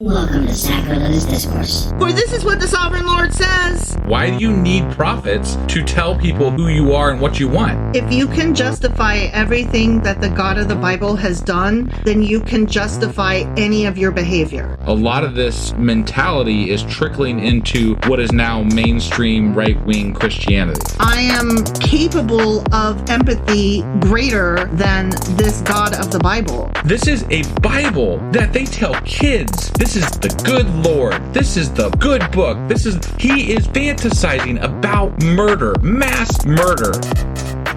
Welcome to Sacrilegious Discourse. For this is what the Sovereign Lord says. Why do you need prophets to tell people who you are and what you want? If you can justify everything that the God of the Bible has done, then you can justify any of your behavior. A lot of this mentality is trickling into what is now mainstream right-wing Christianity. I am capable of empathy greater than this God of the Bible. This is a Bible that they tell kids. This is the good Lord. This is the good book. He is fantasizing about murder, mass murder.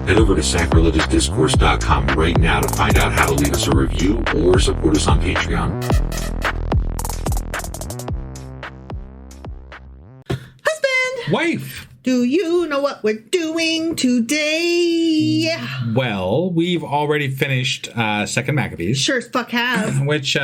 Head over to sacrilegiousdiscourse.com right now to find out how to leave us a review or support us on Patreon. Husband! Wife! Do you know what we're doing today? Well, we've already finished Second Maccabees. Sure as fuck have. Which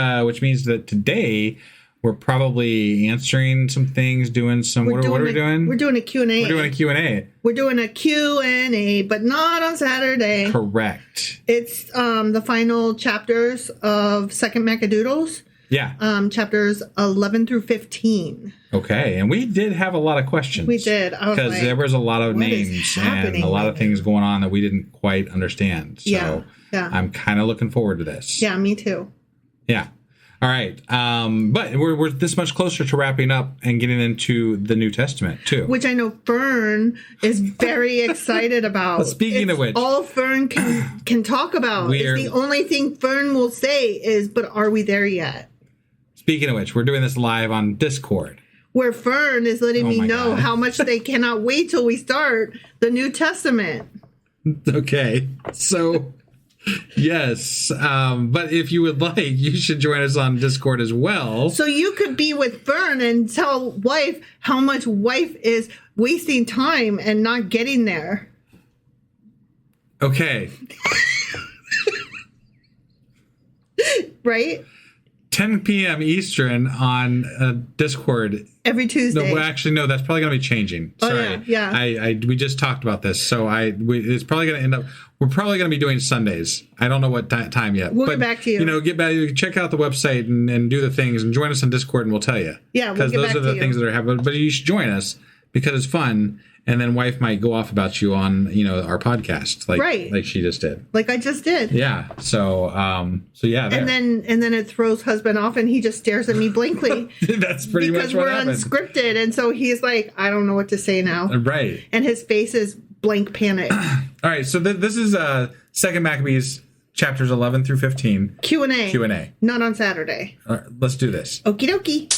means that today we're probably answering some things, doing some... What are we doing? We're doing a Q&A. We're doing a Q&A. We're doing a Q&A, but not on Saturday. Correct. It's the final chapters of Second Maccadoodles. Yeah. Chapters 11 through 15. Okay, and we did have a lot of questions. We did. Because there was a lot of names and a lot of things going on that we didn't quite understand. So yeah. I'm kind of looking forward to this. Yeah, me too. Yeah. All right. But we're this much closer to wrapping up and getting into the New Testament, too. Which I know Fern is very excited about. Speaking of which, all Fern can talk about. It's the only thing Fern will say is, but are we there yet? Speaking of which, we're doing this live on Discord. Where Fern is letting me know God. how much they cannot wait till we start the New Testament. Okay. So... Yes, but if you would like, you should join us on Discord as well. So you could be with Fern and tell wife how much wife is wasting time and not getting there. Okay. Right? 10 p.m. Eastern on Discord. Every Tuesday. No, well, actually, no, that's probably going to be changing. Sorry. Oh, yeah. We just talked about this, so it's probably going to end up... We're probably going to be doing Sundays. I don't know what time yet. We'll get back to you. Get back. Check out the website and do the things and join us on Discord and we'll tell you. Yeah, we'll get back to you. Because those are the things that are happening. But you should join us because it's fun. And then wife might go off about you on, our podcast. Like she just did. Like I just did. Yeah. So yeah. There. And then it throws husband off and he just stares at me blankly. That's pretty much what happened. Because we're unscripted. And so he's like, I don't know what to say now. Right. And his face is blank panic. All right. So this is Second Maccabees chapters 11 through 15. Q&A. Not on Saturday. All right, let's do this. Okie dokie.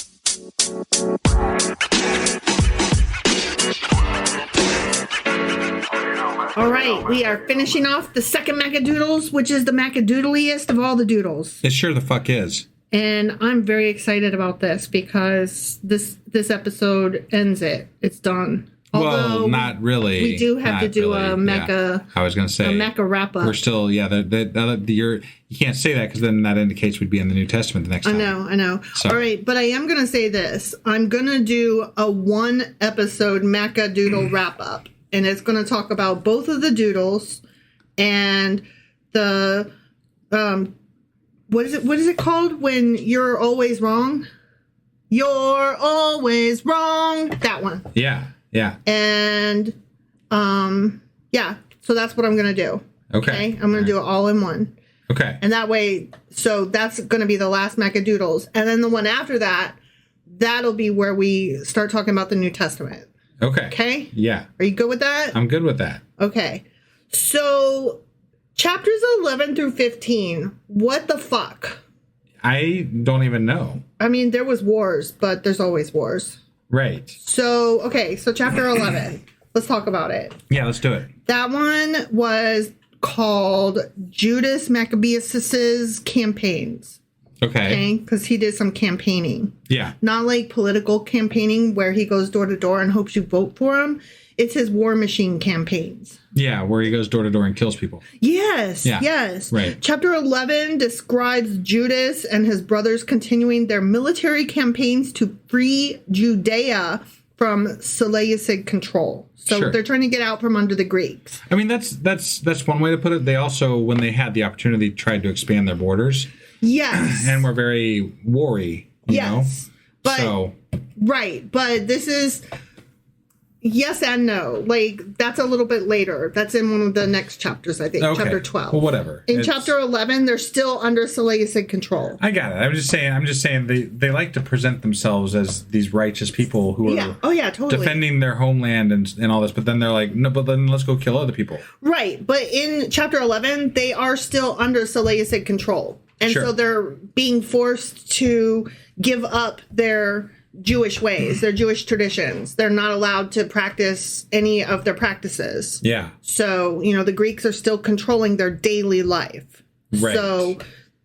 All right, we are finishing off the second Maccadoodles, which is the Maccadoodliest of all the doodles. It sure the fuck is. And I'm very excited about this because this episode ends it. It's done. Although not really. We do have to do a Mecca. Yeah. I was going to say a Mecca wrap up. We're still, you can't say that because then that indicates we'd be in the New Testament the next time. I know. So. All right, but I am going to say this. I'm going to do a 1 episode Mecca doodle wrap up, and it's going to talk about both of the doodles and the what is it called when you're always wrong? You're always wrong. That one. Yeah. Yeah. And, so that's what I'm going to do. Okay. I'm going to do it all in one. Okay. And that way, so that's going to be the last Maccadoodles. And then the one after that, that'll be where we start talking about the New Testament. Okay. Okay? Yeah. Are you good with that? I'm good with that. Okay. So, chapters 11 through 15, what the fuck? I don't even know. I mean, there was wars, but there's always wars. Right. So, so chapter 11. Let's talk about it. Yeah, let's do it. That one was called Judas Maccabeus' campaigns. Okay. Because he did some campaigning. Yeah. Not like political campaigning where he goes door to door and hopes you vote for him. It's his war machine campaigns. Yeah, where he goes door to door and kills people. Yes. Yeah. Yes. Right. Chapter 11 describes Judas and his brothers continuing their military campaigns to free Judea from Seleucid control. So they're trying to get out from under the Greeks. I mean, that's one way to put it. They also, when they had the opportunity, tried to expand their borders. Yes. And were very wary you Yes. know? But, So, right. But this is yes and no. Like, that's a little bit later. That's in one of the next chapters, I think. okay. Chapter 12. Well, whatever. In chapter 11, they're still under Seleucid control. I got it. I'm just saying they like to present themselves as these righteous people who are Totally. defending their homeland and all this, but then they're like, no, but then let's go kill other people. Right. But in chapter 11, they are still under Seleucid control. And Sure. so they're being forced to give up their Jewish ways, their Jewish traditions. They're not allowed to practice any of their practices. Yeah. So, the Greeks are still controlling their daily life. Right. So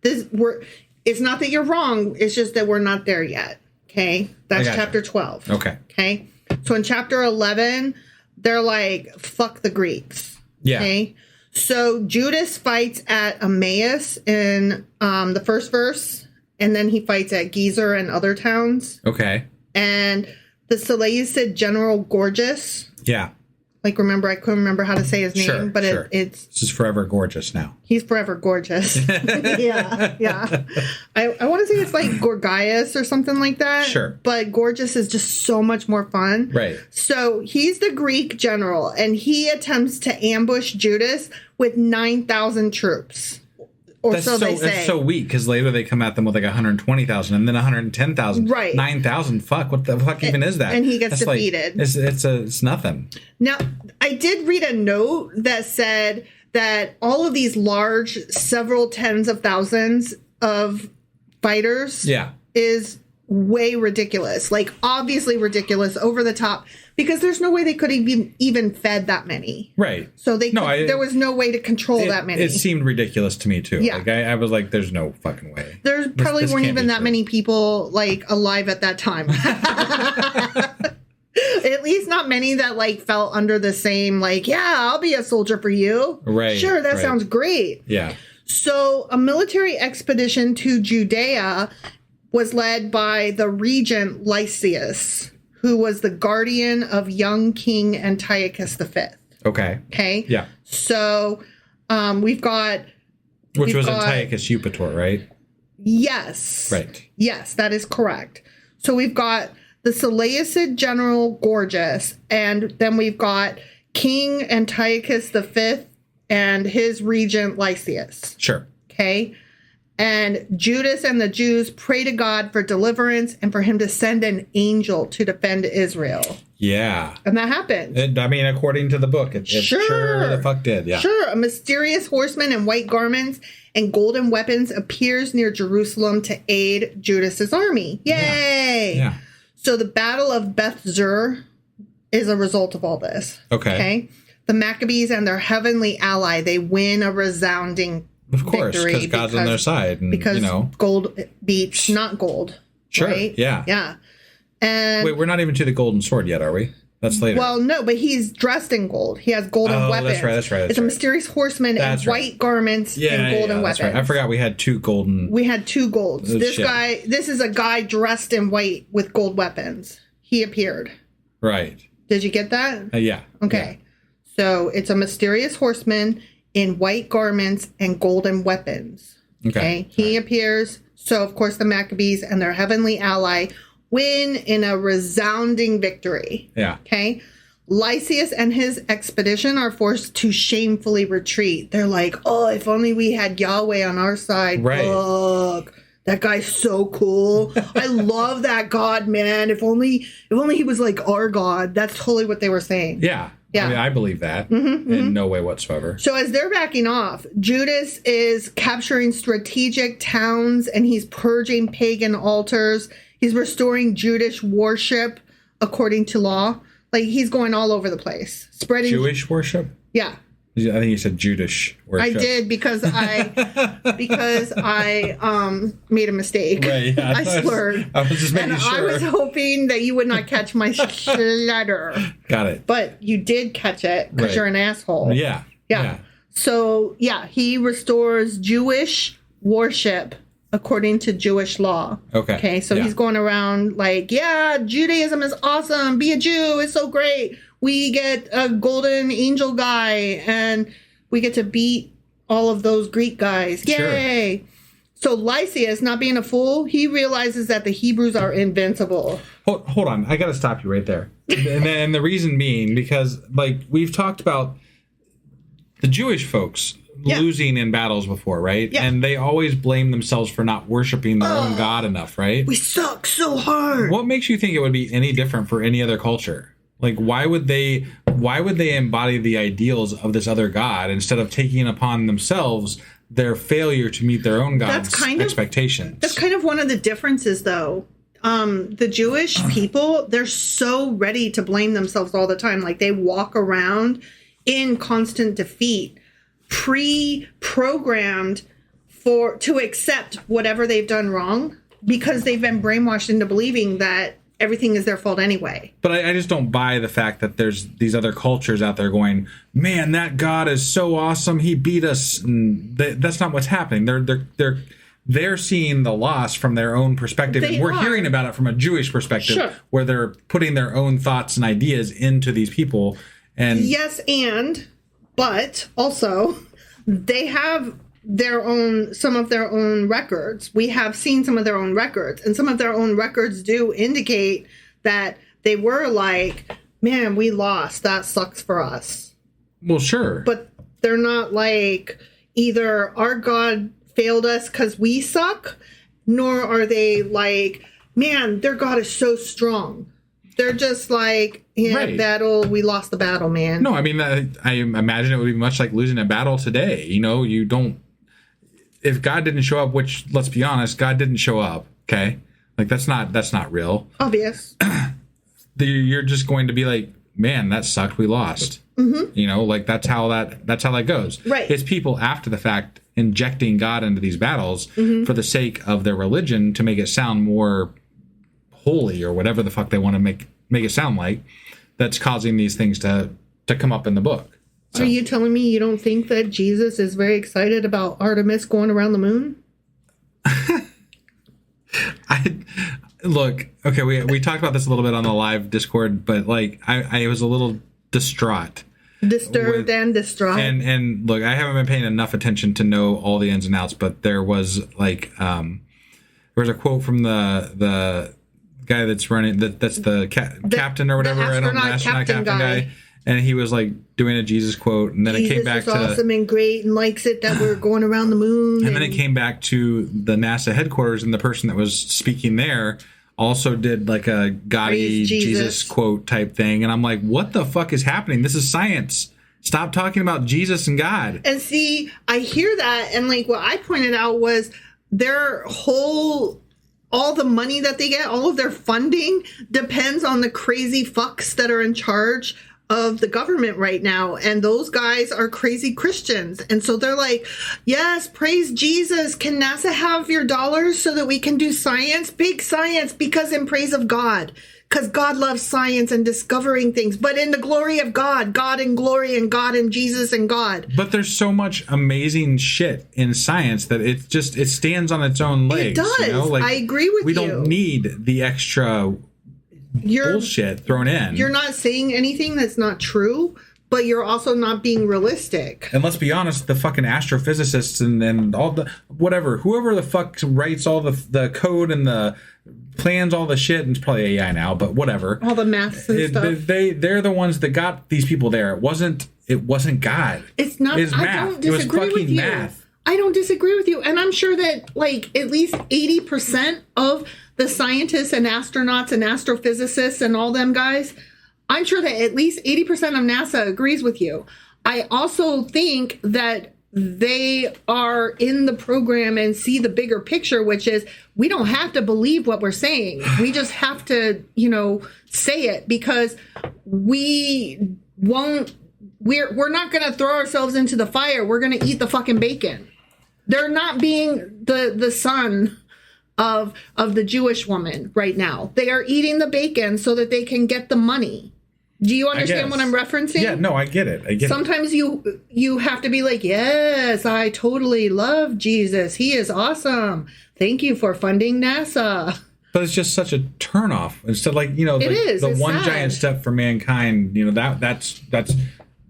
it's not that you're wrong, it's just that we're not there yet. Okay? That's chapter 12. Okay. Okay? So in chapter 11, they're like, fuck the Greeks. Yeah. Okay? So Judas fights at Emmaus in the first verse. And then he fights at Gezer and other towns. Okay. And the Seleucid general Gorgias. Yeah. Like, remember, I couldn't remember how to say his name, but sure. it's... This is forever gorgeous now. He's forever gorgeous. Yeah. I want to say it's like Gorgias or something like that. Sure. But gorgeous is just so much more fun. Right. So he's the Greek general, and he attempts to ambush Judas with 9,000 troops. Or That's so they say. That's so weak, because later they come at them with like 120,000 and then 110,000. Right. 9,000. Fuck. What the fuck even is that? And he gets That's defeated. It's nothing. Now, I did read a note that said that all of these large, several tens of thousands of fighters is way ridiculous. Like, obviously ridiculous, over the top, because there's no way they could have even fed that many. Right. So there was no way to control that many. It seemed ridiculous to me, too. Yeah. Like, I was like, there's no fucking way. There probably this weren't can't even be that true. many people, like, alive at that time. At least not many that, like, fell under the same, like, yeah, I'll be a soldier for you. Right. Sure, that right. sounds great. Yeah. So a military expedition to Judea was led by the regent Lysias, who was the guardian of young King Antiochus V. Okay. Okay? Yeah. So we've got... Which was Antiochus Eupator, right? Yes. Right. Yes, that is correct. So we've got the Seleucid general Gorgias, and then we've got King Antiochus V and his regent Lysias. Sure. Okay? And Judas and the Jews pray to God for deliverance and for him to send an angel to defend Israel. Yeah. And that happened. I mean, according to the book, it sure the fuck did. Yeah. Sure. A mysterious horseman in white garments and golden weapons appears near Jerusalem to aid Judas's army. Yay! Yeah. So the Battle of Beth Zur is a result of all this. Okay. The Maccabees and their heavenly ally, they win a resounding Of course, victory because God's on their side. And, because gold beats not gold. Sure. Right? Yeah. Yeah. And wait, we're not even to the golden sword yet, are we? That's later. Well, no, but he's dressed in gold. He has golden weapons. That's right. It's a mysterious horseman in white garments and golden weapons. Right. I forgot we had two golden. We had two golds. This is a guy dressed in white with gold weapons. He appeared. Right. Did you get that? Yeah. Okay. Yeah. So it's a mysterious horseman in white garments and golden weapons. Okay. He appears. So, of course, the Maccabees and their heavenly ally win in a resounding victory. Yeah. Okay. Lysias and his expedition are forced to shamefully retreat. They're like, oh, if only we had Yahweh on our side. Right. Fuck. That guy's so cool. I love that God, man. If only he was like our God. That's totally what they were saying. Yeah. Yeah. I mean, I believe that in no way whatsoever. So as they're backing off, Judas is capturing strategic towns and he's purging pagan altars. He's restoring Jewish worship according to law. Like, he's going all over the place. Spreading Jewish worship? Yeah. I think you said Judas worship. I did because I made a mistake. Right. Yeah, I slurred. I was just making and sure. I was hoping that you would not catch my schletter. Got it. But you did catch it because you're an asshole. Yeah. So, he restores Jewish worship according to Jewish law. Okay. So he's going around like, yeah, Judaism is awesome. Be a Jew. It's so great. We get a golden angel guy and we get to beat all of those Greek guys. Yay. Sure. So Lysias, not being a fool, he realizes that the Hebrews are invincible. Hold on. I got to stop you right there. And the reason being, because like we've talked about the Jewish folks losing in battles before, right? Yeah. And they always blame themselves for not worshiping their own God enough, right? We suck so hard. What makes you think it would be any different for any other culture? Like, why would they embody the ideals of this other God instead of taking upon themselves their failure to meet their own God's expectations? That's kind of one of the differences, though. The Jewish people, they're so ready to blame themselves all the time. Like, they walk around in constant defeat, pre-programmed to accept whatever they've done wrong because they've been brainwashed into believing that everything is their fault anyway. But I just don't buy the fact that there's these other cultures out there going, man, that God is so awesome. He beat us. And that's not what's happening. They're seeing the loss from their own perspective. And we're hearing about it from a Jewish perspective, where they're putting their own thoughts and ideas into these people. And yes, but also they have some of their own records. We have seen some of their own records, and some of their own records do indicate that they were like, man, we lost. That sucks for us. Well, sure. But they're not like either our God failed us because we suck, nor are they like, man, their God is so strong. They're just like, battle, we lost the battle, man. No, I mean, I imagine it would be much like losing a battle today. You know, you don't, if God didn't show up, which, let's be honest, God didn't show up, okay? Like, that's not real. Obvious. You're just going to be like, man, that sucked, we lost. Mm-hmm. You know, like, that's how that goes. Right. It's people after the fact injecting God into these battles for the sake of their religion to make it sound more holy or whatever the fuck they want to make it sound like, that's causing these things to come up in the book. So. Are you telling me you don't think that Jesus is very excited about Artemis going around the moon? Look, okay, we talked about this a little bit on the live Discord, but like I was a little distraught. Disturbed and distraught. And look, I haven't been paying enough attention to know all the ins and outs, but there was like there was a quote from the guy that's running that's the captain or whatever, I don't know, astronaut captain guy, and he was like doing a Jesus quote, and then it came back to awesome and great and likes it that we're going around the moon, and then it came back to the NASA headquarters, and the person that was speaking there also did like a gaudy Jesus quote type thing, and I'm like, what the fuck is happening? This is science. Stop talking about Jesus and God. And see, I hear that, and like what I pointed out was their whole, all the money that they get, all of their funding depends on the crazy fucks that are in charge of the government right now. And those guys are crazy Christians. And so they're like, yes, praise Jesus. Can NASA have your dollars so that we can do science? Big science, because in praise of God. Because God loves science and discovering things, but in the glory of God, God in glory and God in Jesus and God. But there's so much amazing shit in science that it stands on its own legs. It does. You know? Like, I agree with you. We don't need the extra bullshit thrown in. You're not saying anything that's not true, but you're also not being realistic. And let's be honest, the fucking astrophysicists and all the whoever the fuck writes all the code and the plans all the shit, and it's probably AI now, but whatever. All the maths and stuff. They're the ones that got these people there. It wasn't God. It's not. It's math. I don't disagree with you. Math. I don't disagree with you, and I'm sure that like at least 80% of the scientists and astronauts and astrophysicists and all them guys, I'm sure that at least 80% of NASA agrees with you. I also think that they are in the program and see the bigger picture, which is we don't have to believe what we're saying. We just have to, say it, because we're not going to throw ourselves into the fire. We're going to eat the fucking bacon. They're not being the son of the Jewish woman right now. They are eating the bacon so that they can get the money. Do you understand what I'm referencing? Yeah, no, I get it. Sometimes you have to be like, yes, I totally love Jesus. He is awesome. Thank you for funding NASA. But it's just such a turnoff. Instead, the one giant step for mankind. That's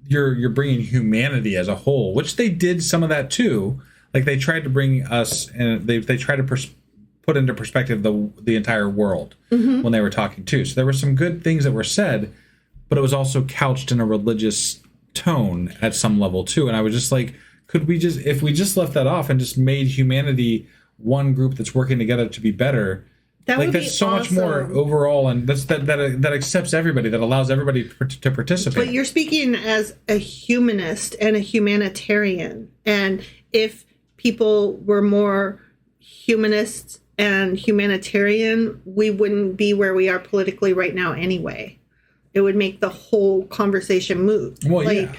you're bringing humanity as a whole, which they did some of that too. like they tried to bring us, and they tried to put into perspective the entire world when they were talking too. So there were some good things that were said, but it was also couched in a religious tone at some level too. And I was just like, if we just left that off and just made humanity one group that's working together to be better, that like would that's be so much more awesome. overall, and that accepts everybody, that allows everybody to participate. But you're speaking as a humanist and a humanitarian, and if people were more humanists and humanitarian, we wouldn't be where we are politically right now anyway. It would make the whole conversation moot. Well, like yeah.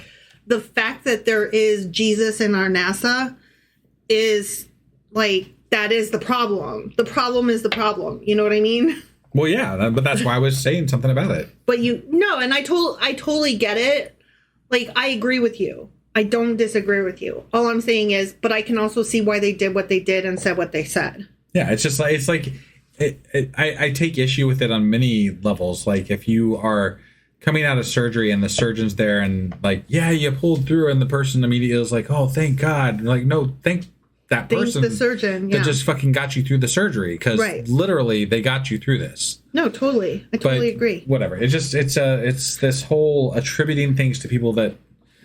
the fact that there is Jesus in our NASA is like, that is the problem. The problem is the problem. You know what I mean? Well, yeah, but that's why I was saying something about it. But and I totally get it. Like, I agree with you. I don't disagree with you. All I'm saying is, but I can also see why they did what they did and said what they said. Yeah, it's just like, I take issue with it on many levels. Like, if you are coming out of surgery and the surgeon's there and like, yeah, you pulled through, and the person immediately is like, oh, thank God. Like, no, thank person, the surgeon, that just fucking got you through the surgery, because literally they got you through this. No, totally. I totally agree. Whatever. It's this whole attributing things to people, that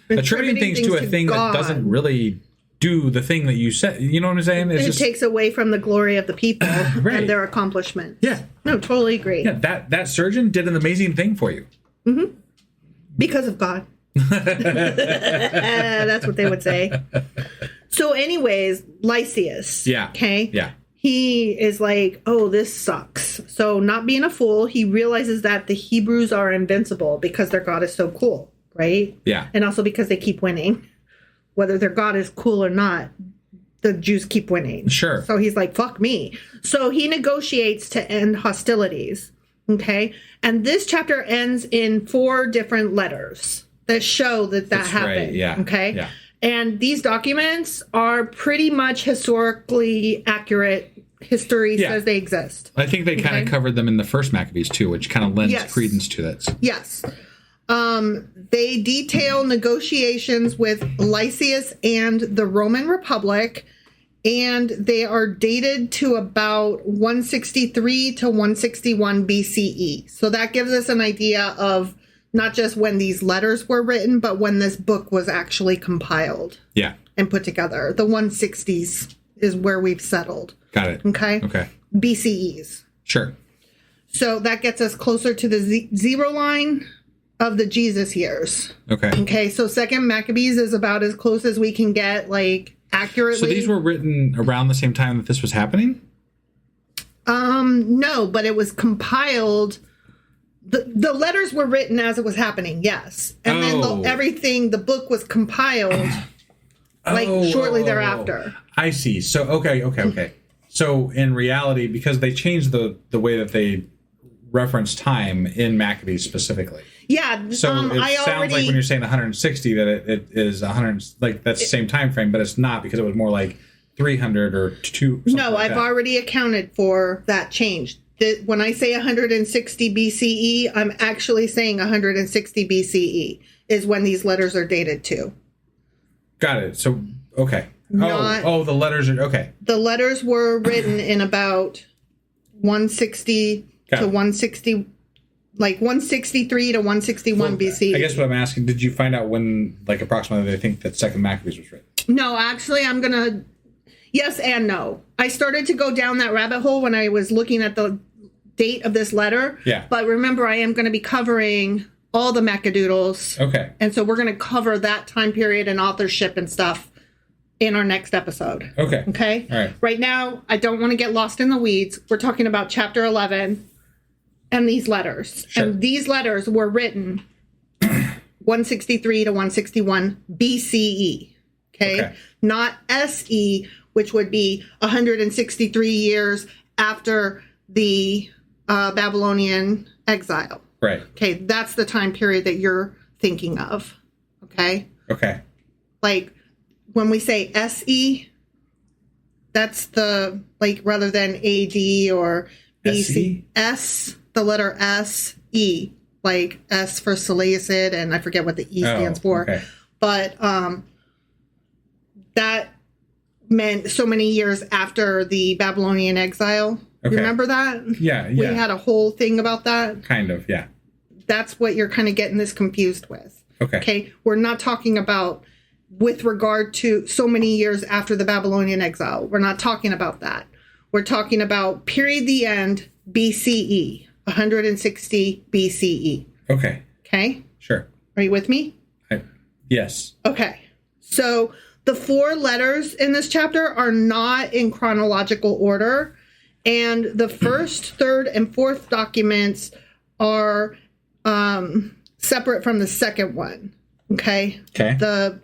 attributing things to a thing God that doesn't really do the thing that you said. You know what I'm saying? It takes away from the glory of the people Right. and their accomplishments. Yeah. No, totally agree. Yeah, that surgeon did an amazing thing for you. Mm-hmm. Because of God. That's what they would say. So anyways, Lysias. Yeah. Okay. Yeah. He is like, oh, this sucks. So not being a fool, he realizes that the Hebrews are invincible because their God is so cool, right? Yeah. And also because they keep winning. Whether their God is cool or not, the Jews keep winning. Sure. So he's like, fuck me. So he negotiates to end hostilities. Okay. And this chapter ends in 4 different letters that show that That's happened. right. Yeah. Okay. Yeah. And these documents are pretty much historically accurate. History says they exist. I think they kind of covered them in the first Maccabees too, which kind of lends credence to that. Yes. They detail negotiations with Lysias and the Roman Republic, and they are dated to about 163 to 161 BCE. So that gives us an idea of not just when these letters were written, but when this book was actually compiled. Yeah. And put together. The 160s is where we've settled. Got it. Okay? Okay. BCEs. Sure. So that gets us closer to the zero line of the Jesus years. Okay. Okay, so second Maccabees is about as close as we can get, like, accurately. So these were written around the same time that this was happening? No, but it was compiled. The letters were written as it was happening, yes. And then the book was compiled shortly thereafter. I see. So, okay. So in reality, because they changed the way that they reference time in Maccabees specifically. Yeah. So it sounds like when you're saying 160 that it is 100, like that's the same time frame, but it's not, because it was more like 300 or 2. No, I've already accounted for that change. When I say 160 BCE, I'm actually saying 160 BCE is when these letters are dated to. Got it. So, okay. The letters are, okay. The letters were written in about 160 to 160, like 163 to 161 BCE. I guess what I'm asking, did you find out when, like, approximately they think that second Maccabees was written? No, actually, I'm going to, yes and no. I started to go down that rabbit hole when I was looking at the date of this letter. Yeah. But remember, I am going to be covering all the Maccadoodles. Okay. And so we're going to cover that time period and authorship and stuff in our next episode. Okay. Okay? All right. Right now, I don't want to get lost in the weeds. We're talking about chapter 11 and these letters. Sure. And these letters were written 163 to 161 BCE. Okay? Not SE, which would be 163 years after the Babylonian exile. Right. Okay, that's the time period that you're thinking of. Okay? Okay. Like, when we say SE, that's the, like, rather than AD or BC. SE? S, the letter S, E. Like, S for Seleucid, and I forget what the E stands for. Okay. But that meant so many years after the Babylonian exile. Okay. Remember that? Yeah. We had a whole thing about that. Kind of, yeah. That's what you're kind of getting this confused with. Okay. We're not talking about with regard to so many years after the Babylonian exile. We're not talking about that. We're talking about period the end, BCE, 160 BCE. Okay. Okay? Sure. Are you with me? Yes. Okay. So the 4 letters in this chapter are not in chronological order. And the first, third, and fourth documents are separate from the second one. Okay? Okay.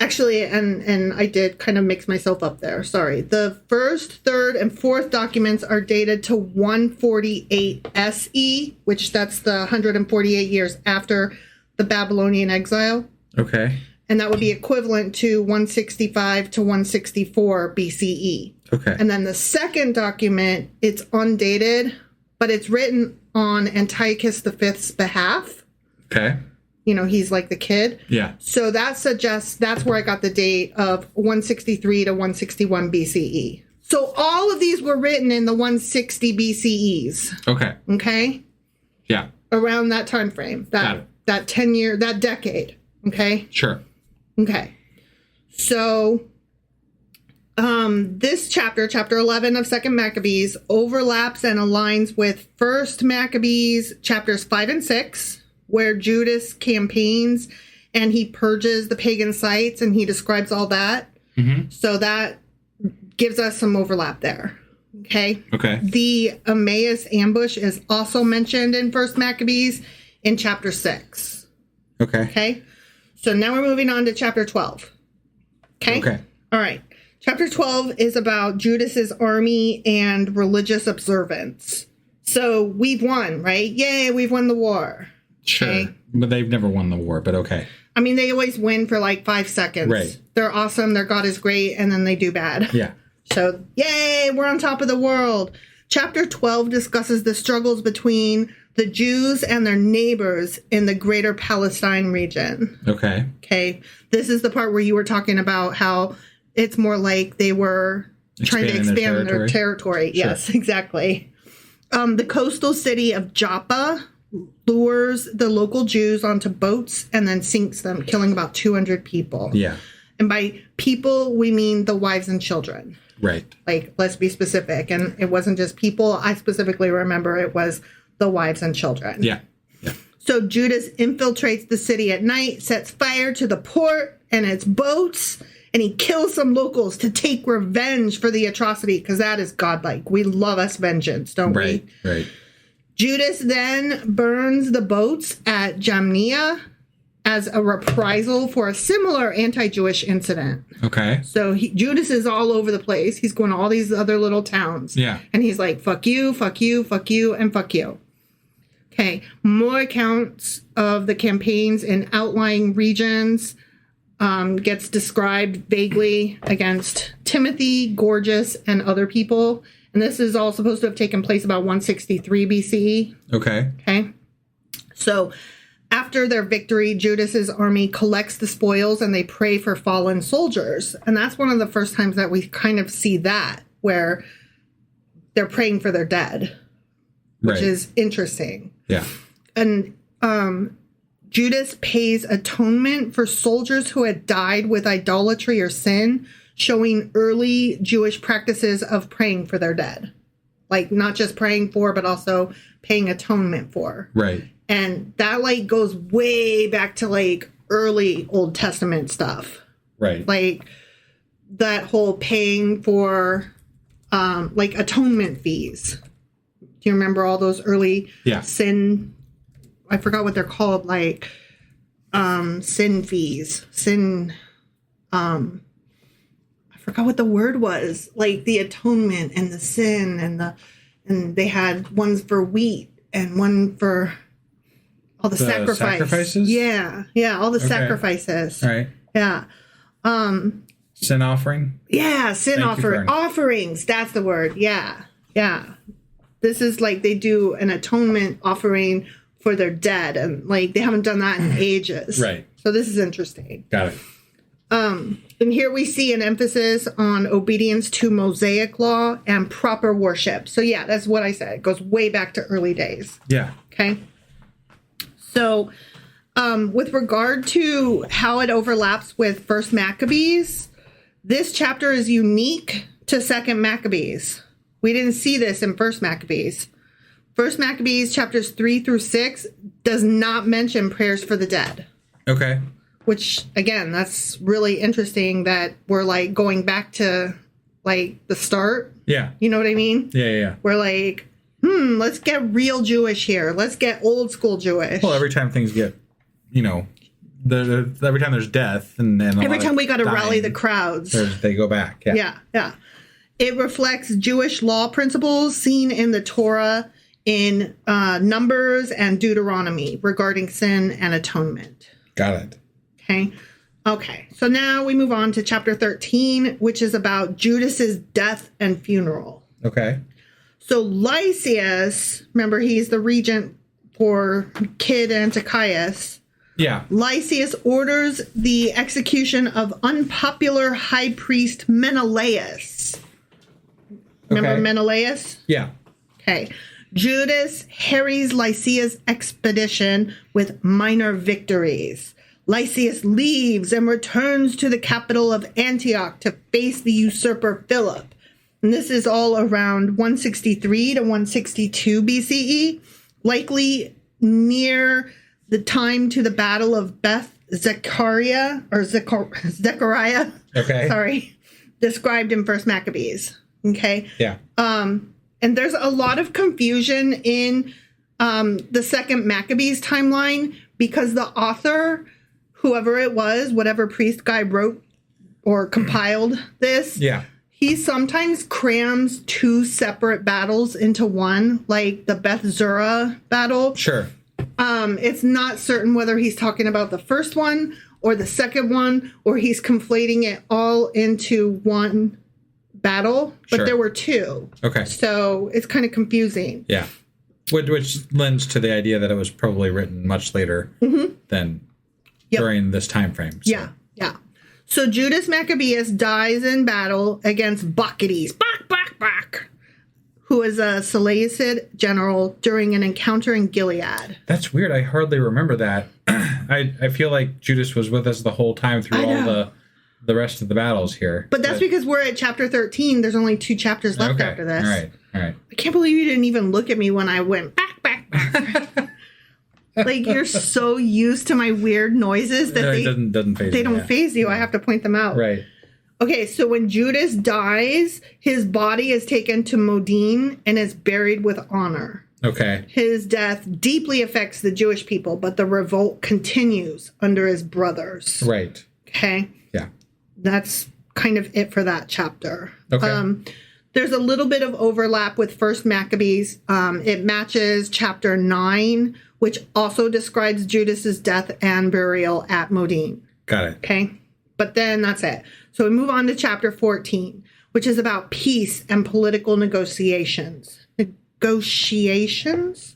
Actually, and I did kind of mix myself up there. Sorry. The first, third, and fourth documents are dated to 148 SE, which that's the 148 years after the Babylonian exile. Okay. And that would be equivalent to 165 to 164 BCE. Okay. And then the second document, it's undated, but it's written on Antiochus V's behalf. Okay. You know, he's like the kid. Yeah. So that suggests that's where I got the date of 163 to 161 BCE. So all of these were written in the 160 BCEs. Okay. Okay? Yeah. Around that time frame. That 10-year, that decade. Okay? Sure. Okay. So this chapter 11 of 2nd Maccabees, overlaps and aligns with 1st Maccabees chapters 5 and 6, where Judas campaigns and he purges the pagan sites and he describes all that. Mm-hmm. So that gives us some overlap there. Okay. Okay. The Emmaus ambush is also mentioned in 1st Maccabees in chapter 6. Okay. Okay. So now we're moving on to chapter 12. Okay. Okay. All right. Chapter 12 is about Judas's army and religious observance. So we've won, right? Yay, we've won the war. Sure. Okay. But they've never won the war, but okay. I mean, they always win for like 5 seconds. Right. They're awesome. Their God is great. And then they do bad. Yeah. So, yay, we're on top of the world. Chapter 12 discusses the struggles between the Jews and their neighbors in the greater Palestine region. Okay. Okay. This is the part where you were talking about how it's more like they were trying to expand their territory. Sure. Yes, exactly. The coastal city of Joppa lures the local Jews onto boats and then sinks them, killing about 200 people. Yeah. And by people, we mean the wives and children. Right. Like, let's be specific. And it wasn't just people. I specifically remember it was the wives and children. Yeah. Yeah. So Judas infiltrates the city at night, sets fire to the port and its boats, and he kills some locals to take revenge for the atrocity, because that is godlike. We love us vengeance, don't we? Right. Judas then burns the boats at Jamnia as a reprisal for a similar anti-Jewish incident. Okay. So Judas is all over the place. He's going to all these other little towns. Yeah. And he's like, fuck you, fuck you, fuck you, and fuck you. Okay. More accounts of the campaigns in outlying regions gets described vaguely against Timothy, Gorgias, and other people. And this is all supposed to have taken place about 163 BCE. Okay. Okay. So after their victory, Judas's army collects the spoils and they pray for fallen soldiers. And that's one of the first times that we kind of see that, where they're praying for their dead, which is interesting. Yeah. And Judas pays atonement for soldiers who had died with idolatry or sin, showing early Jewish practices of praying for their dead. Like, not just praying for, but also paying atonement for. Right. And that, like, goes way back to, like, early Old Testament stuff. Right. Like, that whole paying for, like, atonement fees. Do you remember all those early sin... I forgot what they're called, like, sin fees. I forgot what the word was. Like, the atonement and the sin and they had ones for wheat and one for all the sacrifices. Yeah, all the sacrifices. All right. Yeah. Sin offering? Yeah, offerings. That's the word. Yeah. This is like they do an atonement offering for their dead, and like they haven't done that in ages. Right. So this is interesting. Got it. And here we see an emphasis on obedience to Mosaic law and proper worship. So yeah, that's what I said. It goes way back to early days. Yeah. Okay. So with regard to how it overlaps with First Maccabees, this chapter is unique to Second Maccabees. We didn't see this in First Maccabees. First Maccabees chapters 3 through 6 does not mention prayers for the dead. Okay. Which, again, that's really interesting that we're, like, going back to, like, the start. Yeah. You know what I mean? Yeah. We're like, let's get real Jewish here. Let's get old school Jewish. Well, every time things get, every time there's death and every time we got to rally the crowds, they go back. Yeah. It reflects Jewish law principles seen in the Torah in Numbers and Deuteronomy regarding sin and atonement. Got it. Okay. So now we move on to chapter 13, which is about Judas's death and funeral. Okay. So Lysias, remember he's the regent for Kid Antiochus. Yeah. Lysias orders the execution of unpopular high priest Menelaus. Remember Menelaus? Yeah. Okay. Judas harries Lysias' expedition with minor victories. Lysias leaves and returns to the capital of Antioch to face the usurper Philip. And this is all around 163 to 162 BCE, likely near the time to the Battle of Beth Zechariah, described in First Maccabees. Okay? Yeah. And there's a lot of confusion in the Second Maccabees timeline because the author, whoever it was, whatever priest guy wrote or compiled this, he sometimes crams two separate battles into one, like the Beth Zura battle. Sure. It's not certain whether he's talking about the first one or the second one, or he's conflating it all into one battle, but there were two. Okay. So it's kind of confusing. Yeah. Which lends to the idea that it was probably written much later than during this time frame. So. Yeah. So Judas Maccabeus dies in battle against Bacchides, who is a Seleucid general during an encounter in Gilead. That's weird. I hardly remember that. I feel like Judas was with us the whole time through all the rest of the battles here. But that's because we're at chapter 13. There's only 2 chapters left after this. All right. I can't believe you didn't even look at me when I went back. Like, you're so used to my weird noises that it doesn't faze they don't faze you. I have to point them out. Right. Okay, so when Judas dies, his body is taken to Modin and is buried with honor. Okay. His death deeply affects the Jewish people, but the revolt continues under his brothers. Right. Okay? Yeah. That's kind of it for that chapter. Okay. There's a little bit of overlap with First Maccabees. It matches chapter 9, which also describes Judas's death and burial at Modin. Got it. Okay? But then that's it. So we move on to chapter 14, which is about peace and political negotiations. Negotiations.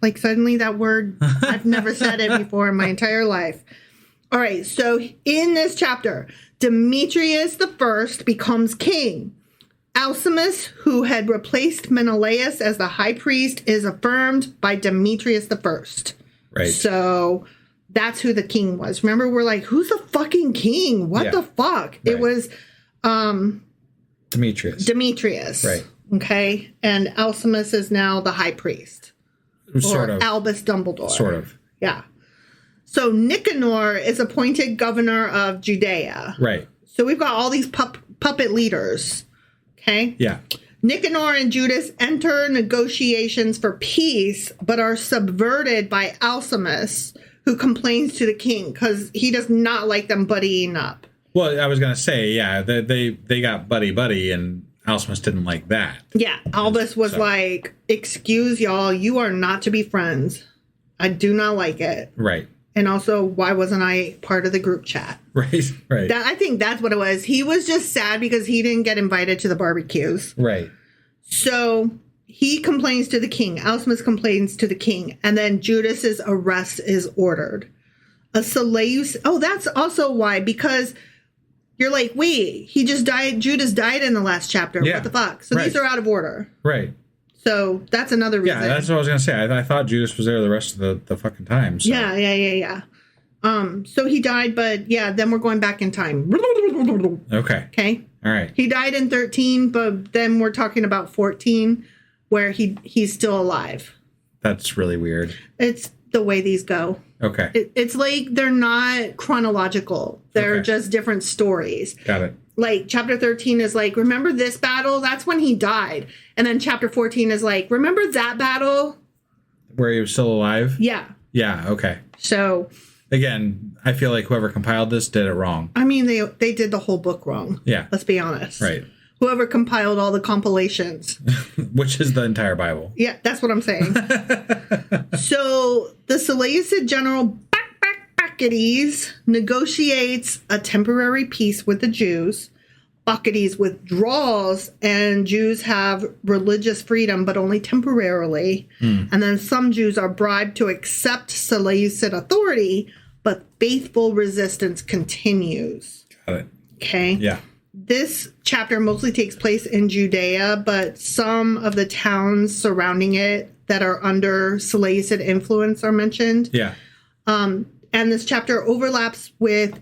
Like, suddenly that word, I've never said it before in my entire life. All right, so in this chapter, Demetrius I becomes king. Alcimus, who had replaced Menelaus as the high priest, is affirmed by Demetrius I. Right. So that's who the king was. Remember, we're like, who's the fucking king? What the fuck? Right. It was Demetrius. Right. Okay. And Alcimus is now the high priest. Sort of. Albus Dumbledore. Sort of. Yeah. So Nicanor is appointed governor of Judea. Right. So we've got all these puppet leaders. Okay. Yeah. Nicanor and Judas enter negotiations for peace, but are subverted by Alcimus, who complains to the king because he does not like them buddying up. Well, I was going to say, yeah, they got buddy, and Alcimus didn't like that. Yeah, Albus was like, excuse y'all, you are not to be friends. I do not like it. Right. And also, why wasn't I part of the group chat? Right. I think that's what it was. He was just sad because he didn't get invited to the barbecues. Right. So he complains to the king. Alcimus complains to the king. And then Judas's arrest is ordered. A Seleucid. Oh, that's also why, because you're like, wait, he just died. Judas died in the last chapter. Yeah. What the fuck? So Right. these are out of order. Right. So that's another reason. Yeah, that's what I was going to say. I thought Judas was there the rest of the fucking time. So. Yeah. So he died, but yeah, then we're going back in time. Okay. Okay. All right. He died in 13, but then we're talking about 14, where he's still alive. That's really weird. It's the way these go. Okay. It's like they're not chronological. They're Okay. just different stories. Got it. Like chapter 13 is like, remember this battle? That's when he died. And then chapter 14 is like, remember that battle? Where he was still alive? Yeah. Yeah, okay. So, Again, I feel like whoever compiled this did it wrong. I mean, they did the whole book wrong. Yeah. Let's be honest. Right. Whoever compiled all the compilations. Which is the entire Bible. Yeah, that's what I'm saying. So the Seleucid general Maccabees negotiates a temporary peace with the Jews. Maccabees withdraws, and Jews have religious freedom, but only temporarily. And then some Jews are bribed to accept Seleucid authority, but faithful resistance continues. Got it. Okay? Yeah. This chapter mostly takes place in Judea, but some of the towns surrounding it that are under Seleucid influence are mentioned. Yeah. And this chapter overlaps with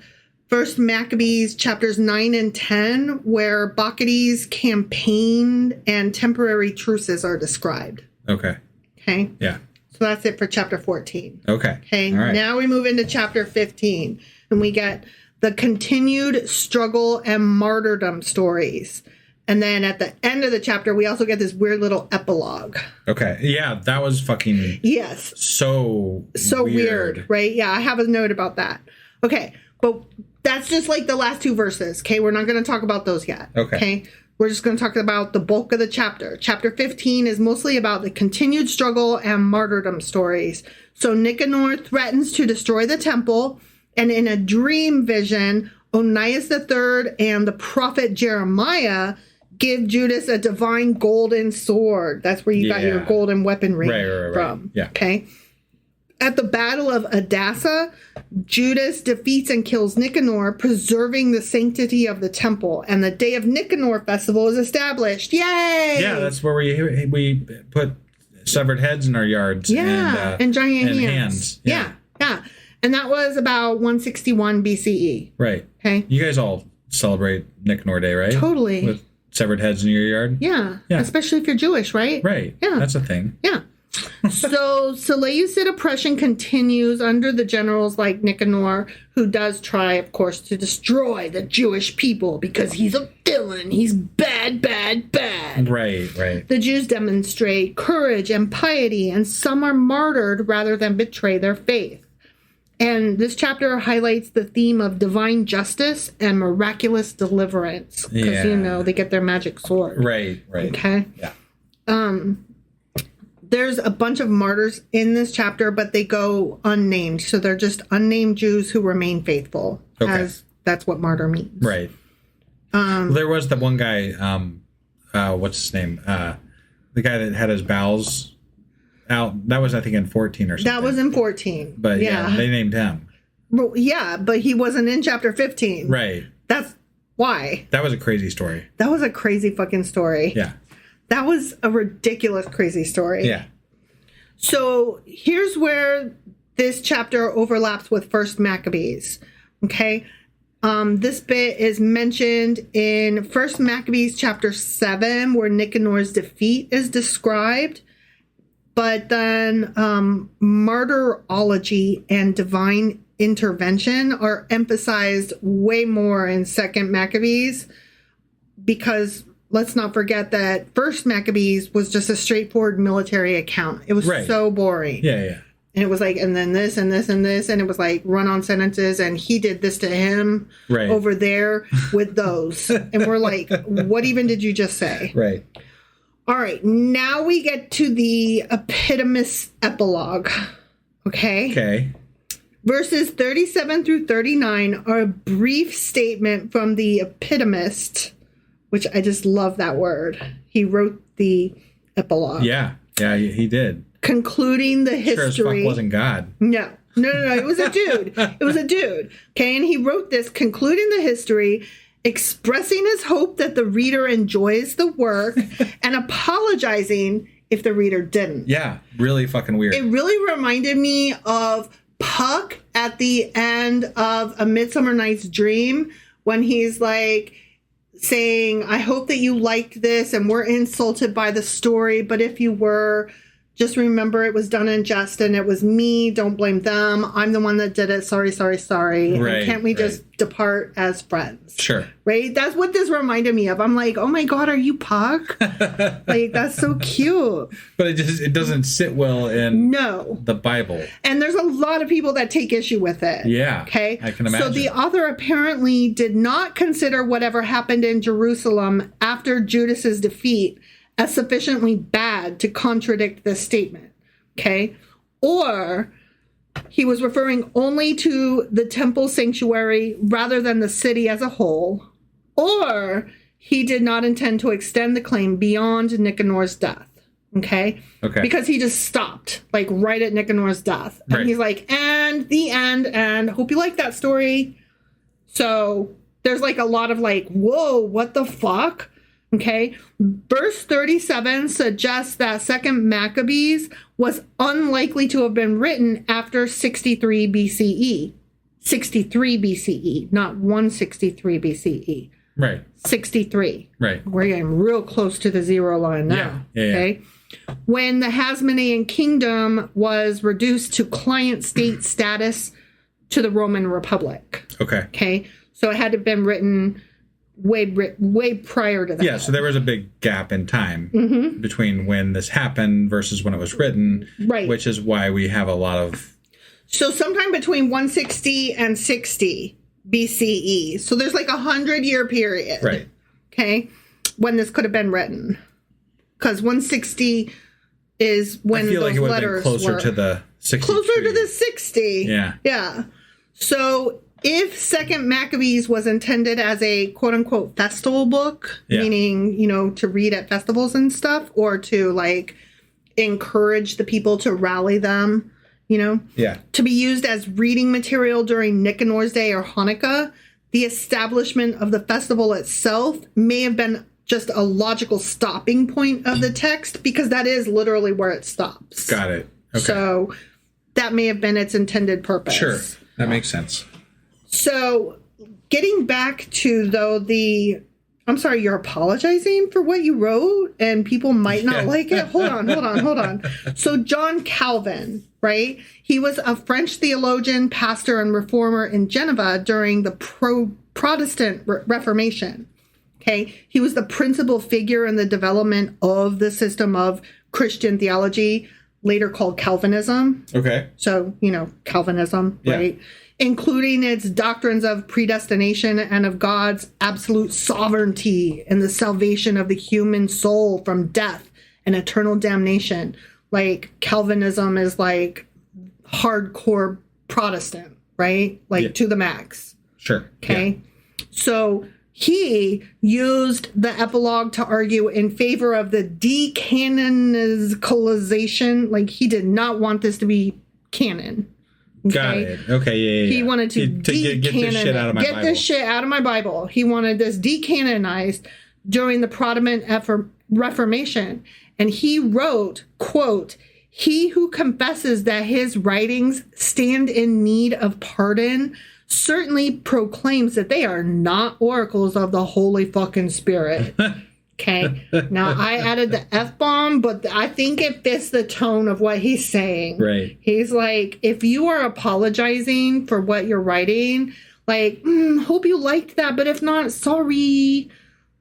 First Maccabees chapters 9 and 10, where Bacchides campaigned and temporary truces are described. Okay. Okay? Yeah. So that's it for chapter 14. Okay. Okay, All right. Now we move into chapter 15, and we get the continued struggle and martyrdom stories. And then at the end of the chapter, we also get this weird little epilogue. Okay. Yeah, that was fucking Yes. so Weird, right? Yeah, I have a note about that. Okay, but that's just like the last two verses. Okay, we're not going to talk about those yet. Okay. We're just going to talk about the bulk of the chapter. Chapter 15 is mostly about the continued struggle and martyrdom stories. So Nicanor threatens to destroy the temple, and in a dream vision, Onias III and the prophet Jeremiah give Judas a divine golden sword. That's where you got your golden weaponry Right. from. Yeah. Okay. At the Battle of Edessa, Judas defeats and kills Nicanor, preserving the sanctity of the temple. And the Day of Nicanor festival is established. Yay! Yeah, that's where we put severed heads in our yards. Yeah, and giant and hands. Yeah. And that was about 161 BCE. Right. Okay. You guys all celebrate Nicanor Day, right? Totally. With severed heads in your yard? Yeah. Yeah. Especially if you're Jewish, right? Right. Yeah. That's a thing. Yeah. So Seleucid oppression continues under the generals like Nicanor, who does try, of course, to destroy the Jewish people because he's a villain. He's bad. Right. The Jews demonstrate courage and piety, and some are martyred rather than betray their faith. And this chapter highlights the theme of divine justice and miraculous deliverance. Because, they get their magic sword. Right. Okay? Yeah. There's a bunch of martyrs in this chapter, but they go unnamed. So they're just unnamed Jews who remain faithful. Okay. As that's what martyr means. Right. There was the one guy, what's his name? The guy that had his bowels out. That was, I think, in 14 or something. That was in 14. But yeah, they named him. Well, yeah, but he wasn't in chapter 15. Right. That's why. That was a crazy story. That was a crazy fucking story. Yeah. That was a ridiculous, crazy story. Yeah. So here's where this chapter overlaps with First Maccabees. Okay. This bit is mentioned in First Maccabees chapter 7, where Nicanor's defeat is described. But then martyrology and divine intervention are emphasized way more in Second Maccabees, because let's not forget that First Maccabees was just a straightforward military account. It was so boring. Yeah. And it was like, and then this and this and this, and it was like run-on sentences, and he did this to him over there with those. And we're like, what even did you just say? Right. All right, now we get to the epitomist epilogue. Okay? Verses 37 through 39 are a brief statement from the epitomist, which I just love that word. He wrote the epilogue. Yeah, he did. Concluding the history. Sure as fuck wasn't God. No. No. It was a dude. Okay, and he wrote this, concluding the history, expressing his hope that the reader enjoys the work, and apologizing if the reader didn't. Yeah, really fucking weird. It really reminded me of Puck at the end of A Midsummer Night's Dream when he's like saying, I hope that you liked this and we're insulted by the story, but if you were, just remember it was done in jest and it was me. Don't blame them. I'm the one that did it. Sorry. Right, and can't we just depart as friends? Sure. Right? That's what this reminded me of. I'm like, oh my God, are you Puck? Like, that's so cute. But it doesn't sit well in the Bible. And there's a lot of people that take issue with it. Yeah. Okay. I can imagine. So the author apparently did not consider whatever happened in Jerusalem after Judas's defeat as sufficiently bad to contradict this statement. Okay. Or he was referring only to the temple sanctuary rather than the city as a whole. Or he did not intend to extend the claim beyond Nicanor's death. Okay. Because he just stopped, like, right at Nicanor's death. And he's like, and the end, and hope you like that story. So there's, like, a lot of, like, whoa, what the fuck? Okay. Verse 37 suggests that Second Maccabees was unlikely to have been written after 63 BCE. 63 BCE, not 163 BCE. Right. 63. Right. We're getting real close to the zero line now. Yeah. Okay. When the Hasmonean kingdom was reduced to client state status to the Roman Republic. Okay. So it had to have been written way prior to that. Yeah, so there was a big gap in time between when this happened versus when it was written, which is why we have a lot of... So sometime between 160 and 60 BCE. So there's like 100-year period. Right. Okay, when this could have been written. Because 160 is when those letters were... I feel like it would have been closer to the 60. Closer to the 60. Yeah. Yeah. So if Second Maccabees was intended as a quote-unquote festival book, meaning, you know, to read at festivals and stuff, or to, like, encourage the people to rally them, you know? Yeah. To be used as reading material during Nicanor's Day or Hanukkah, the establishment of the festival itself may have been just a logical stopping point of the text, because that is literally where it stops. Got it. Okay. So that may have been its intended purpose. Sure. That makes sense. So, getting back to, though, I'm sorry, you're apologizing for what you wrote and people might not like it? Hold on. So, John Calvin, right? He was a French theologian, pastor, and reformer in Geneva during the Protestant Reformation. Okay? He was the principal figure in the development of the system of Christian theology, later called Calvinism. Okay. So, you know, Calvinism, right? Including its doctrines of predestination and of God's absolute sovereignty and the salvation of the human soul from death and eternal damnation. Like, Calvinism is like hardcore Protestant, right? Like, to the max. Sure. Okay. Yeah. So he used the epilogue to argue in favor of the decanonization. Like, he did not want this to be canon. Okay? Got it. Okay, yeah. He wanted to get this shit out of my Bible. Get this shit out of my Bible. He wanted this decanonized during the Protestant Reformation. And he wrote, quote, "He who confesses that his writings stand in need of pardon certainly proclaims that they are not oracles of the Holy fucking Spirit." Okay. Now, I added the F-bomb, but I think it fits the tone of what he's saying. Right. He's like, if you are apologizing for what you're writing, like, hope you liked that, but if not, sorry.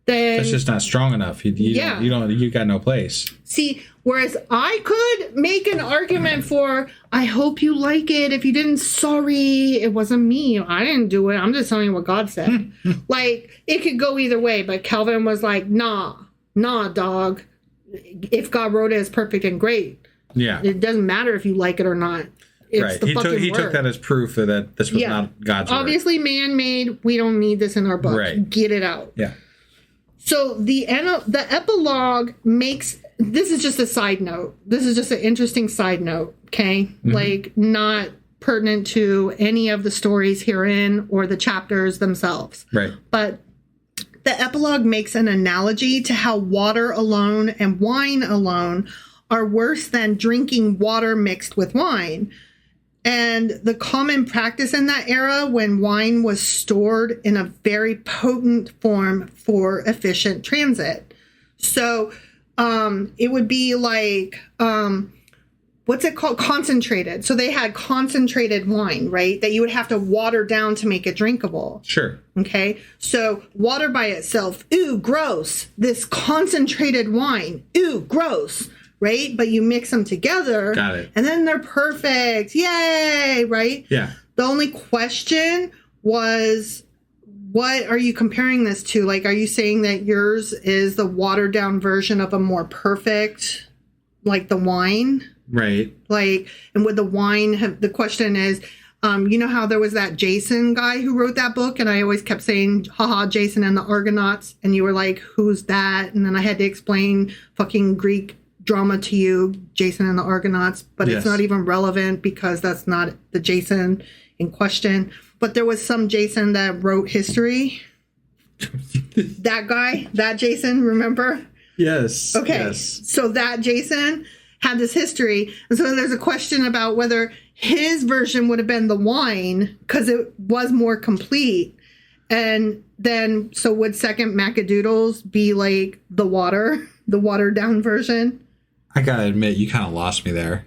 Then that's just not strong enough. You got no place. See, whereas I could make an argument for, I hope you like it. If you didn't, sorry, it wasn't me. I didn't do it. I'm just telling you what God said. Like, it could go either way, but Calvin was like, nah, dog. If God wrote it, it's perfect and great. Yeah. It doesn't matter if you like it or not. It's right. The He took that as proof that this was not God's word. Obviously man-made. We don't need this in our book. Right. Get it out. Yeah. So the epilogue makes, this is just a side note. This is just an interesting side note, okay? Like, not pertinent to any of the stories herein or the chapters themselves. Right. But the epilogue makes an analogy to how water alone and wine alone are worse than drinking water mixed with wine. And the common practice in that era, when wine was stored in a very potent form for efficient transit. So it would be like, what's it called? Concentrated. So they had concentrated wine, right? That you would have to water down to make it drinkable. Sure. Okay. So water by itself, ooh, gross. This concentrated wine, ooh, gross. Right? But you mix them together. Got it. And then they're perfect. Yay. Right? Yeah. The only question was, what are you comparing this to? Like, are you saying that yours is the watered down version of a more perfect, like the wine? Right. Like, and would the wine have, the question is, you know how there was that Jason guy who wrote that book, and I always kept saying, haha, Jason and the Argonauts, and you were like, who's that? And then I had to explain fucking Greek drama to you, Jason and the Argonauts, but Yes. It's not even relevant because that's not the Jason in question. But there was some Jason that wrote history. That guy, that Jason, remember? Yes. Okay. Yes. So that Jason had this history. And so there's a question about whether his version would have been the wine because it was more complete. And then, so would second Maccadoodles be like the watered down version? I gotta admit, you kind of lost me there.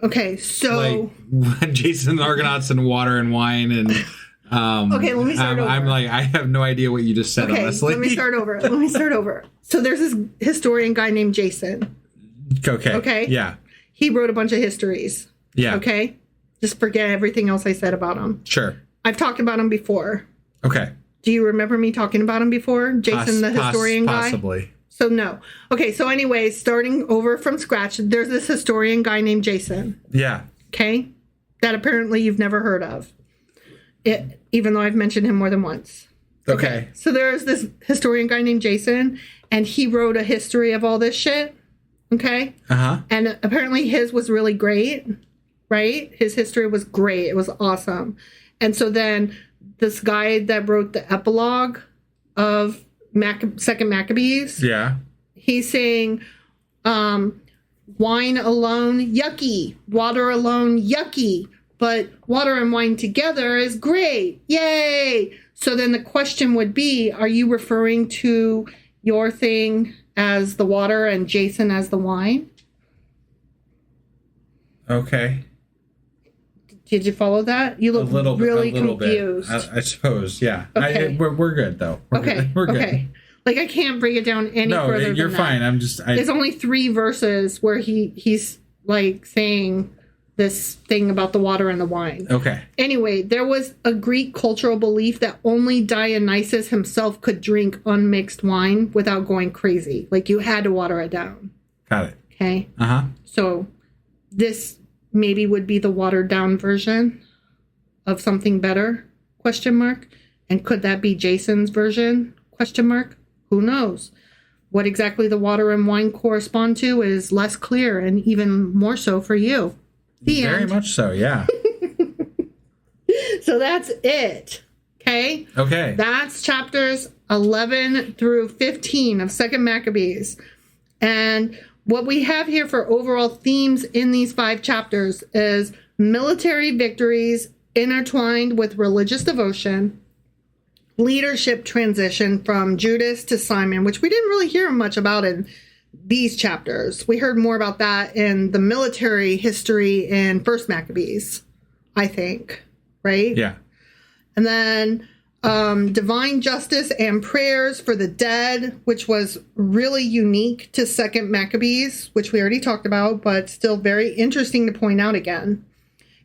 Okay, so Like Jason and the Argonauts and water and wine and okay, let me start over. I'm like, I have no idea what you just said, Okay, honestly. let me start over. So there's this historian guy named Jason. Okay. Okay. Yeah. He wrote a bunch of histories. Yeah. Okay. Just forget everything else I said about him. Sure. I've talked about him before. Okay. Do you remember me talking about him before? Jason, the historian guy? Possibly. So no. Okay, so anyway, starting over from scratch, there's this historian guy named Jason. Yeah. Okay? That apparently you've never heard of. Even though I've mentioned him more than once. Okay. So there's this historian guy named Jason, and he wrote a history of all this shit. Okay? Uh-huh. And apparently his was really great, right? His history was great. It was awesome. And so then this guy that wrote the epilogue of Second Maccabees, Yeah. he's saying wine alone, yucky. Water alone, yucky. But water and wine together is great. Yay! So then the question would be, are you referring to your thing as the water and Jason as the wine? Okay. Did you follow that? You look really confused. Bit. I suppose, yeah. Okay. We're good, though. We're good. Okay. Like, I can't break it down any further than that. You're fine. I'm just... There's only 3 verses where he's, like, saying this thing about the water and the wine. Okay. Anyway, there was a Greek cultural belief that only Dionysus himself could drink unmixed wine without going crazy. Like, you had to water it down. Got it. Okay? Uh-huh. So, this maybe would be the watered down version of something better? Question mark. And could that be Jason's version? Question mark. Who knows? What exactly the water and wine correspond to is less clear, and even more so for you. The Very end. much so, yeah. So that's it. Okay? Okay. That's chapters 11 through 15 of Second Maccabees. And what we have here for overall themes in these 5 chapters is military victories intertwined with religious devotion, leadership transition from Judas to Simon, which we didn't really hear much about in these chapters. We heard more about that in the military history in First Maccabees, I think, right? Yeah. And then divine justice and prayers for the dead, which was really unique to Second Maccabees, which we already talked about, but still very interesting to point out again.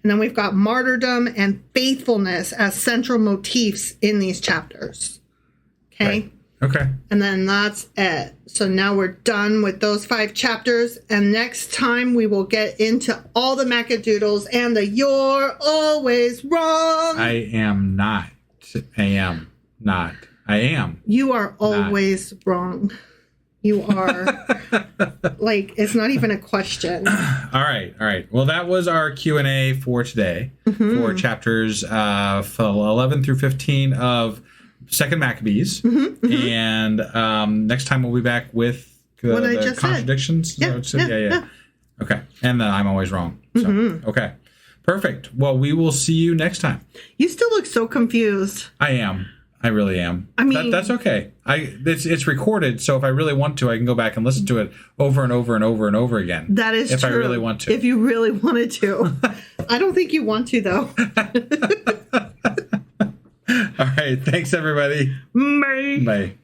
And then we've got martyrdom and faithfulness as central motifs in these chapters. Okay? Right. Okay. And then that's it. So now we're done with those 5 chapters. And next time we will get into all the Maccadoodles and the "You're always wrong." I am not. I am not. I am. You are always wrong. You are. Like, it's not even a question. All right. Well, that was our Q&A for today for chapters 11 through 15 of Second Maccabees. And next time we'll be back with What I the just contradictions. said. Yeah. Okay. And then I'm always wrong. So, okay. Perfect. Well, we will see you next time. You still look so confused. I am. I really am. I mean, that's okay. It's recorded, so if I really want to, I can go back and listen to it over and over and over and over again. That is if true. I really want to. If you really wanted to. I don't think you want to, though. All right. Thanks, everybody. Bye. Bye.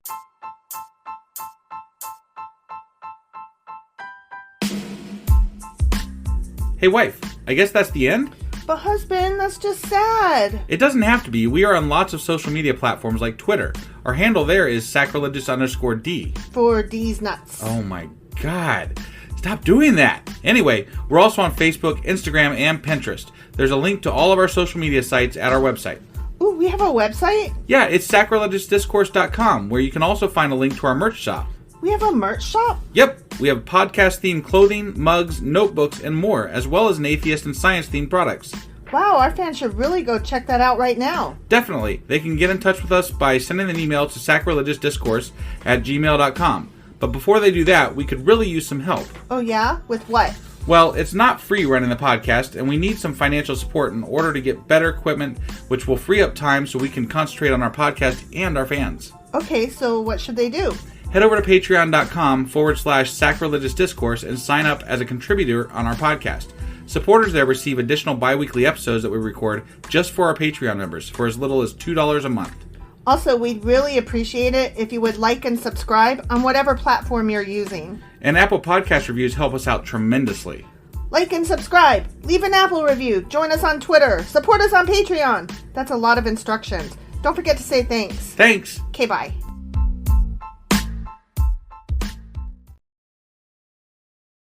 Hey, wife. I guess that's the end? But husband, that's just sad. It doesn't have to be. We are on lots of social media platforms like Twitter. Our handle there is sacrilegious_D. For D's nuts. Oh my God. Stop doing that. Anyway, we're also on Facebook, Instagram, and Pinterest. There's a link to all of our social media sites at our website. Ooh, we have a website? Yeah, it's sacrilegiousdiscourse.com, where you can also find a link to our merch shop. We have a merch shop? Yep, we have podcast-themed clothing, mugs, notebooks, and more, as well as an atheist and science-themed products. Wow, our fans should really go check that out right now. Definitely. They can get in touch with us by sending an email to sacrilegiousdiscourse@gmail.com. But before they do that, we could really use some help. Oh yeah? With what? Well, it's not free running the podcast, and we need some financial support in order to get better equipment, which will free up time so we can concentrate on our podcast and our fans. Okay, so what should they do? Head over to patreon.com/sacrilegiousdiscourse and sign up as a contributor on our podcast. Supporters there receive additional bi-weekly episodes that we record just for our Patreon members for as little as $2 a month. Also, we'd really appreciate it if you would like and subscribe on whatever platform you're using. And Apple Podcast reviews help us out tremendously. Like and subscribe. Leave an Apple review. Join us on Twitter. Support us on Patreon. That's a lot of instructions. Don't forget to say thanks. Thanks. Okay, bye.